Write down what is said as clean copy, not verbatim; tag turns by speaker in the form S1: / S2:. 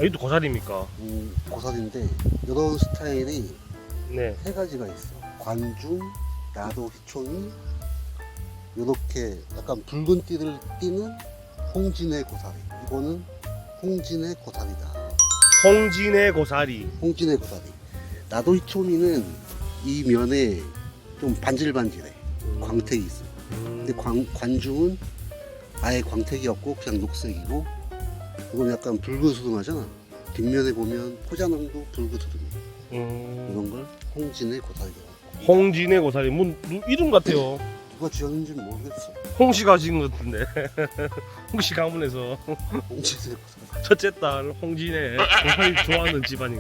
S1: 이것도 고사리입니까?
S2: 고사리인데 이런 스타일이
S1: 네.
S2: 세 가지가 있어. 관중, 나도 희촌이, 이렇게 약간 붉은 띠를 띠는 홍진의 고사리. 이거는 홍진의 고사리다.
S1: 홍진의 고사리.
S2: 홍진의 고사리. 나도 희촌이는 이 면에 좀 반질반질해. 광택이 있어. 근데 관중은 아예 광택이 없고 그냥 녹색이고, 이건 약간 붉은수등하잖아. 뒷면에 보면 포자낭도 붉은수등해. 이런 걸 홍진의 고사리라고.
S1: 홍진의 고사리. 뭐 이름 같아요.
S2: 누가 지었는지는 모르겠어.
S1: 홍씨가 지은 것 같은데. 홍씨 가문에서
S2: 홍진의 고사리.
S1: 첫째 딸 홍진의 고사리 좋아하는 집안인.